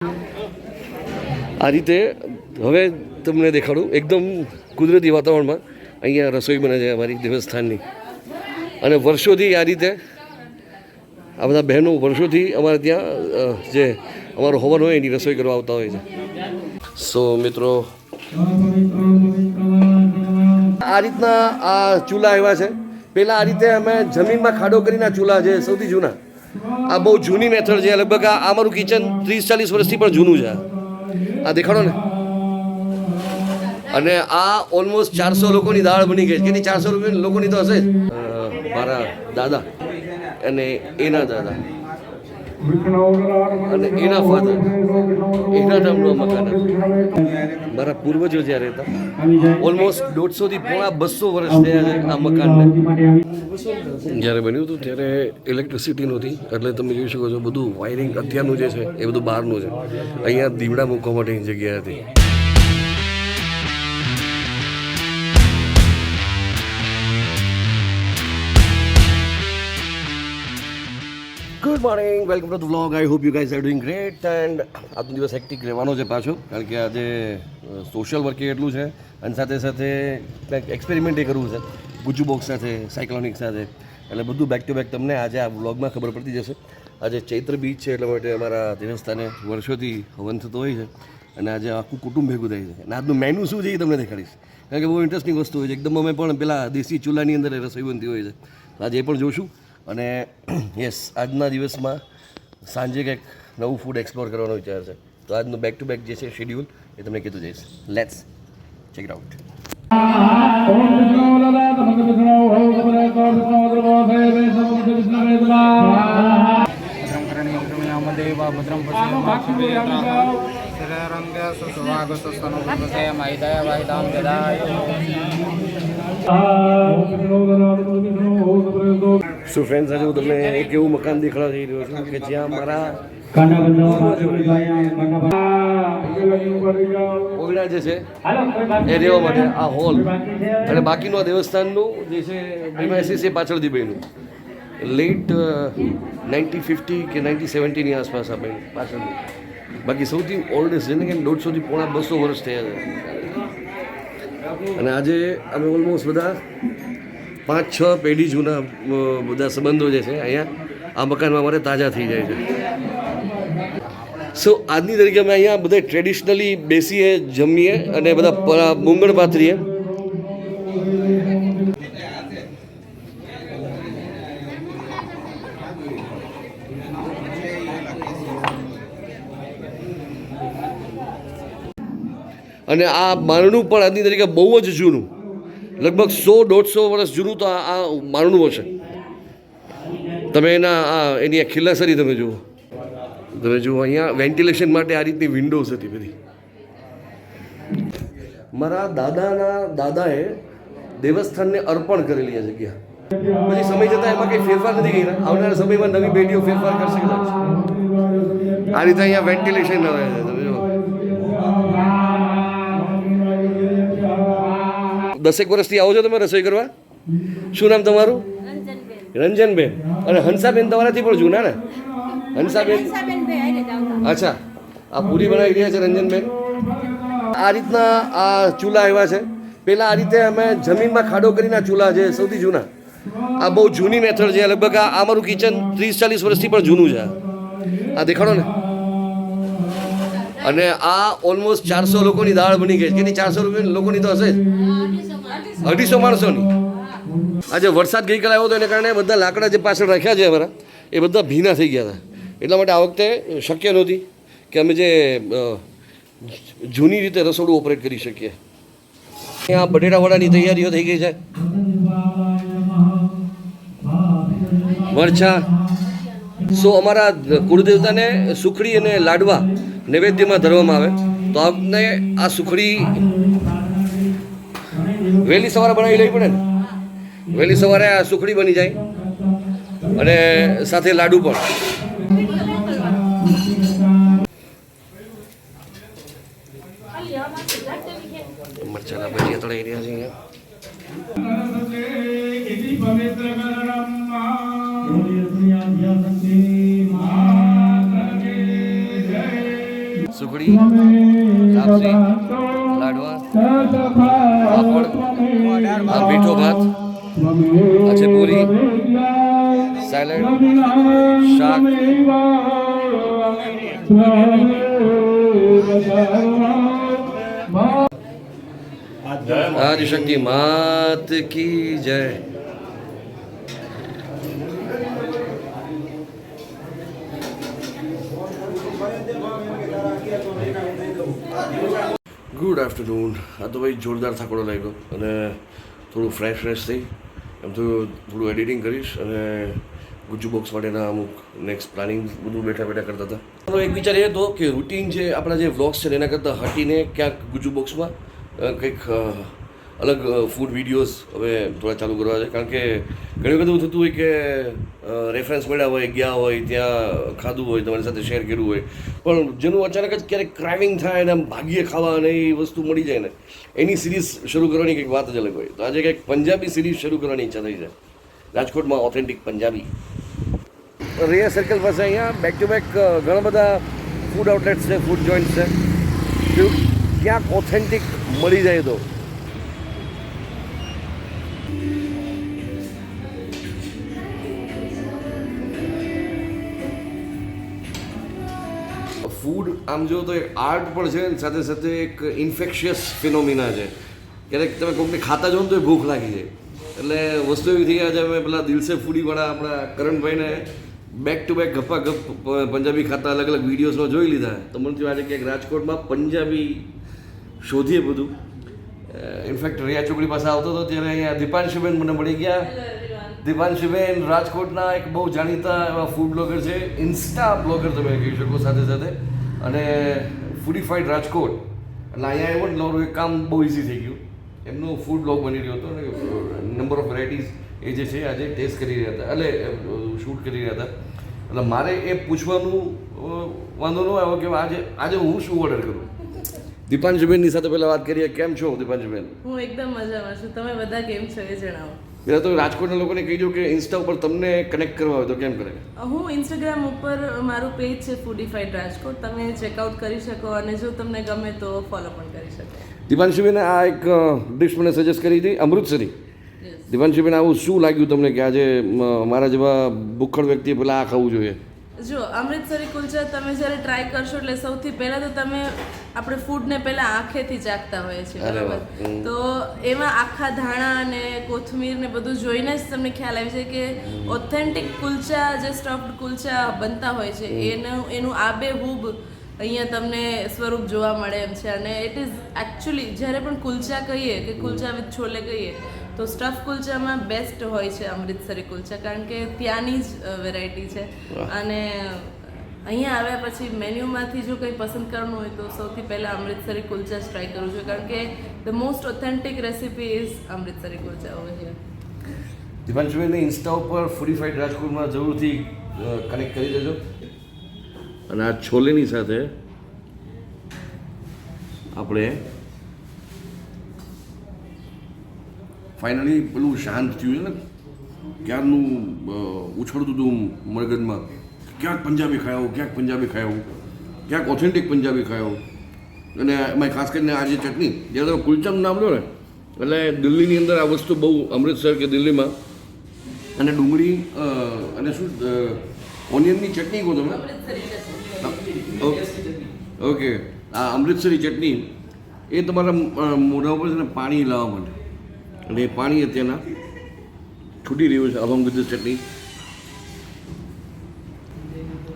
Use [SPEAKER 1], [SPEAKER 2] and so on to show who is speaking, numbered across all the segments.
[SPEAKER 1] આ રીતે હવે તમને દેખાડું એકદમ કુદરતી વાતાવરણમાં અહીંયા રસોઈ બને છે અમારી દેવસ્થાનની. અને વર્ષોથી આ રીતે આ બધા બહેનો વર્ષોથી અમારે ત્યાં જે અમારો હવન હોય એની રસોઈ કરવા આવતા હોય છે. સો મિત્રો, આ રીતના આ ચૂલા એવા છે. પહેલાં આ રીતે અમે જમીનમાં ખાડો કરીને આ ચૂલા છે સૌથી જૂના. આ બહુ જૂની મેથડ છે. લગભગ આ અમારું કિચન 30-40 વર્ષથી પણ જૂનું છે. આ દેખાડો ને. અને આ ઓલમોસ્ટ 400 લોકોની દાળ બની ગઈ. કેટલી 400 લોકોની તો હશે જ. મારા દાદા અને એના દાદા અને એના ફાધર એના નામનું મકાન મારા પૂર્વજો જ્યારે હતા ઓલમોસ્ટ 150 થી પોણા 200 વર્ષ થયા છે આ મકાનને. જ્યારે બન્યું હતું ત્યારે ઇલેક્ટ્રિસિટી નહોતી, એટલે તમે જોઈ શકો છો બધું વાયરિંગ અત્યારનું જે છે એ બધું બહારનું છે. અહીંયા દીવડા મૂકવા માટેની જગ્યા હતી. Good morning, welcome to the vlog. I hope you guys are doing great. And આજનો દિવસ હેક્ટિક રહેવાનો છે પાછો, કારણ કે આજે સોશિયલ વર્ક એટલું છે અને સાથે સાથે કંઈક એક્સપેરિમેન્ટ એ કરવું છે ગુજ્જુ બોક્સ સાથે, સાયક્લોનિક સાથે. એટલે બધું બેક ટુ બેક તમને આજે આ વ્લોગમાં ખબર પડતી જશે. આજે ચૈત્ર બીજ છે, એટલા માટે અમારા દેવસ્થાને વર્ષોથી હવન થતો હોય છે અને આજે આખું કુટુંબ ભેગું થાય છે. અને આજનું મેનુ શું છે એ તમને દેખાડીશ, કારણ કે બહુ ઇન્ટરેસ્ટિંગ વસ્તુ હોય છે. એકદમ અમે પણ પેલા દેશી ચૂલાની અંદર રસોઈ બનતી હોય છે. આજે એ પણ જોશું. અને યસ, આજના દિવસમાં સાંજે કંઈક નવું ફૂડ એક્સપ્લોર કરવાનો વિચાર છે. તો આજનું બેક ટુ બેક જે છે શેડ્યુલ એ તમને કીધું જઈશ. Let's check it out. So friends, આજે હું તમને એક એવું મકાન દેખાડવા જઈ રહ્યો છું કે જ્યાં મારા ઓગણા જે છે એ રહેવા માટે આ હોલ અને બાકીનું આ દેવસ્થાનનું જે છે પ્રિમાઇસીસ એ પાછળથી બન્યું. લેટ 1950 કે 1970ની આસપાસ આ બન્યું પાછળનું. બાકી સૌથી ઓલ્ડેસ્ટ છે ને કે 150 થી પોણા 200 વર્ષ થયા છે. અને આજે અમે ઓલમોસ્ટ બધા 5-6 પેઢી જૂના બધા સંબંધો જે છે અહીંયા આ મકાનમાં અમારે તાજા થઈ જાય છે. સો આજની તરીકે અમે અહીંયા બધા ટ્રેડિશનલી બેસીએ, જમીએ અને બધા મૂંગણ પાથરીએ. અને આ મારણું પણ આજની તરીકે બહુ જ જૂનું, લગભગ 100-150 વર્ષ જૂનું તો આ મારણું હશે. તમે એની ખિલ્લાસરી તમે જુઓ. અહીંયા વેન્ટિલેશન માટે આ રીતની વિન્ડોઝ હતી બધી. મારા દાદાના દાદાએ દેવસ્થાનને અર્પણ કરેલી આ જગ્યા. પછી સમય જતાં એમાં કંઈ ફેરફાર નથી કર્યા. આવનારા સમયમાં નવી પેઢીઓ ફેરફાર કરશે કદાચ. આ રીતે અહીંયા વેન્ટિલેશન આવે છે. તમે જુઓ, 10 વર્ષથી આવો છો તમે રસોઈ કરવા. શું નામ તમારું? રંજનબેન. અને હંસાબેન તમારાથી પણ જૂના ને? હંસાબેન. અચ્છા, આ પૂરી બનાવી રહ્યા છે રંજનબેન. આ રીતના આ ચૂલા એવા છે. પહેલાં આ રીતે અમે જમીનમાં ખાડો કરીને આ ચૂલા છે સૌથી જૂના. આ બહુ જૂની મેથડ છે. લગભગ આ અમારું કિચન 30-40 વર્ષથી પણ જૂનું છે. આ દેખાડો ને. અને આ ઓલમોસ્ટ 400 લોકોની દાળ બની ગઈ. કેટલી 400 લોકોની તો હશે જ. 250 માણસોની. આજે વરસાદ ગઈકાલે આવ્યો હતો એને કારણે બધા લાકડા જે પાછળ રાખ્યા છે અમારા એ બધા ભીના થઈ ગયા હતા. એટલા માટે આ વખતે શક્ય નહોતી કે અમે જે જૂની રીતે રસોડું ઓપરેટ કરી શકીએ. અહીંયા બટેટાવડાની તૈયારીઓ થઈ ગઈ છે. મરચા. સો અમારા કુળદેવતાને સુખડી અને લાડવા નૈવેદ્યમાં ધરવામાં આવે. તો આપને આ સુખડી વહેલી સવારે બનાવી લેવી પડે ને. વહેલી સવારે આ સુખડી બની જાય અને સાથે લાડુ પણ. મરચાના ભજીયા તળાઈ રહ્યા છે અહીંયા. સુખડી, લાપસી, લાડવા, પાપડ, આ મીઠો ભાત, આ છે પૂરી, સેલેડ, શાક. આદિશક્તિ માત કી જય. Good afternoon. આ તો ભાઈ જોરદાર થાકડો લાગ્યો અને થોડું ફ્રેશ થઈ એમ તો થોડું એડિટિંગ કરીશ અને ગુજ્જુ બોક્સ માટેના અમુક નેક્સ્ટ પ્લાનિંગ બધું બેઠા કરતા હતા. મારો એક વિચાર એ હતો કે રૂટીન છે આપણા જે વ્લોગ્સ છે એના કરતાં હટીને ક્યાંક ગુજ્જુ બોક્સમાં કંઈક અલગ ફૂડ વિડીયોઝ હવે થોડા ચાલુ કરવા છે. કારણ કે ઘણી વખત એવું થતું હોય કે રેફરન્સ મળ્યા હોય, ગયા હોય, ત્યાં ખાધું હોય, તમારી સાથે શેર કર્યું હોય, પણ જેનું અચાનક જ ક્યારેક ક્રાઇવિંગ થાય અને આમ ભાગ્યે ખાવા અને એ વસ્તુ મળી જાય ને એની સિરીઝ શરૂ કરવાની કંઈક વાત જ અલગ હોય. તો આજે કંઈક પંજાબી સિરીઝ શરૂ કરવાની ઈચ્છા થઈ છે. રાજકોટમાં ઓથેન્ટિક પંજાબી. રિયા સર્કલ પાસે અહીંયા બેક ટુ બેક ઘણા બધા ફૂડ આઉટલેટ્સ છે, ફૂડ જોઈન્ટ્સ છે. ક્યાંક ઓથેન્ટિક મળી જાય તો ફૂડ આમ જો તો એક આર્ટ પણ છે, સાથે સાથે એક ઇન્ફેક્શિયસ ફિનોમિના છે. ક્યારેક તમે કોઈકને ખાતા જો ને તો એ ભૂખ લાગી જાય. એટલે વસ્તુ એવી થઈ આજે અમે પેલા દિલસે ફૂડીવાળા આપણા કરણભાઈને બેક ટુ બેક ગપ્પા ગપ પંજાબી ખાતા અલગ અલગ વિડીયોઝમાં જોઈ લીધા. તો મને થયું આજે ક્યાંક રાજકોટમાં પંજાબી શોધીએ બધું. ઇનફેક્ટ રિયા ચોકડી પાસે આવતો હતો ત્યારે અહીંયા દીપાંશુબેન મને મળી ગયા. દીપાંશુબેન રાજકોટના એક બહુ જાણીતા એવા ફૂડ બ્લોગર છે, ઇન્સ્ટા બ્લોગર તમે કહી શકો સાથે સાથે, અને ફૂડીફાઈડ રાજકોટ. એટલે અહીંયા આવ્યો ને મારું એક કામ બહુ ઇઝી થઈ ગયું. એમનો ફૂડ બ્લોગ બની રહ્યો હતો અને નંબર ઓફ વેરાયટીઝ એ જે છે આજે ટેસ્ટ કરી રહ્યા હતા, એટલે શૂટ કરી રહ્યા હતા. એટલે મારે એ પૂછવાનું વાંધો ન આવ્યો કે આજે હું શું ઓર્ડર કરું. દીપાંશુબેનની સાથે પહેલાં વાત કરીએ. કેમ છો દીપાંશુબેન?
[SPEAKER 2] હું એકદમ મજામાં છું. તમે બધા કેમ છો એ જણાવો.
[SPEAKER 1] પહેલાં તો રાજકોટના લોકોને કહી દો કે ઇન્સ્ટા ઉપર તમને કનેક્ટ કરવા હોય તો કેમ કરે?
[SPEAKER 2] હું ઇન્સ્ટાગ્રામ ઉપર મારું પેજ છે ફૂડીફાઈડ રાજકોટ, તમે ચેકઆઉટ કરી શકો અને જો તમને ગમે તો ફોલો પણ કરી શકો.
[SPEAKER 1] દીપાંશુબેન આ એક ડિશ મને સજેસ્ટ કરી હતી, અમૃતસરી. દીપાંશુબેન આવું શું લાગ્યું તમને કે આજે મારા જેવા ભૂખડ વ્યક્તિએ પહેલાં આ ખાવું જોઈએ?
[SPEAKER 2] જો અમૃતસરી કુલચા તમે જ્યારે ટ્રાય કરશો એટલે સૌથી પહેલાં તો તમે આપણે ફૂડને પહેલાં આંખેથી ચાખતા હોઈએ છીએ, બરાબર? તો એમાં આખા ધાણા અને કોથમીર ને બધું જોઈને જ તમને ખ્યાલ આવી જાય કે ઓથેન્ટિક કુલચા જે સ્ટફ્ડ કુલચા બનતા હોય છે એનું આબેહૂબ અહીંયા તમને સ્વરૂપ જોવા મળે એમ છે. અને ઇટ ઇઝ એકચ્યુઅલી જ્યારે પણ કુલચા કહીએ કે કુલચા વિથ છોલે કહીએ તો સ્ટફ કુલચામાં બેસ્ટ હોય છે અમૃતસરી કુલચા, કારણ કે ત્યાંની જ વેરાયટી છે. અને અહીંયા આવ્યા પછી મેન્યુમાંથી જો કંઈ પસંદ કરવાનું હોય તો સૌથી પહેલાં અમૃતસરી કુલચા જ ટ્રાય કરવું જોઈએ, કારણ કે the most authentic recipe is Amritsari kulcha over here.
[SPEAKER 1] દીપાંશુબેનને ઇન્સ્ટા ઉપર ફૂડીફાઈડ રાજકોટમાં જરૂરથી કનેક્ટ કરી દેજો. અને આ છોલેની સાથે આપણે ફાઇનલી પેલું શાંત થયું છે ને, ક્યારનું ઉછળતું હતું મગજમાં, ક્યાંક પંજાબી ખાયો, ક્યાંક પંજાબી ખાયો, ક્યાંક ઓથેન્ટિક પંજાબી ખાયો. અને એમાં ખાસ કરીને આ જે ચટણી, જ્યારે તમે કુલચાનું નામ લો ને એટલે દિલ્હીની અંદર આ વસ્તુ બહુ, અમૃતસર કે દિલ્હીમાં, અને ડુંગળી અને શું ઓનિયનની ચટણી કહો તમે? ઓકે, આ અમૃતસરી ચટણી એ તમારા મોઢા ઉપર છે ને પાણી લાવવા માટે, અને એ પાણી અત્યારના છૂટી રહ્યું છે અલોંગ વિથ ધીસ ચટણી.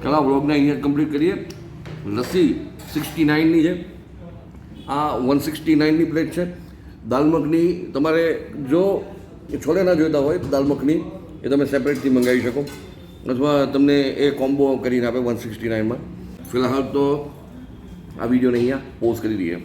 [SPEAKER 1] ચાલો વ્લોગને અહીંયા કમ્પ્લીટ કરીએ. લસ્સી 69ની છે, આ 169ની પ્લેટ છે. દાલ મખની તમારે જો છોલે ના જોઈતા હોય તો દાલ મખની એ તમે સેપરેટથી મંગાવી શકો, અથવા તમને એ કોમ્બો કરીને આપે 169માં. ફિલહાલ તો આ વિડીયોને અહીંયા પોઝ કરી દઈએ.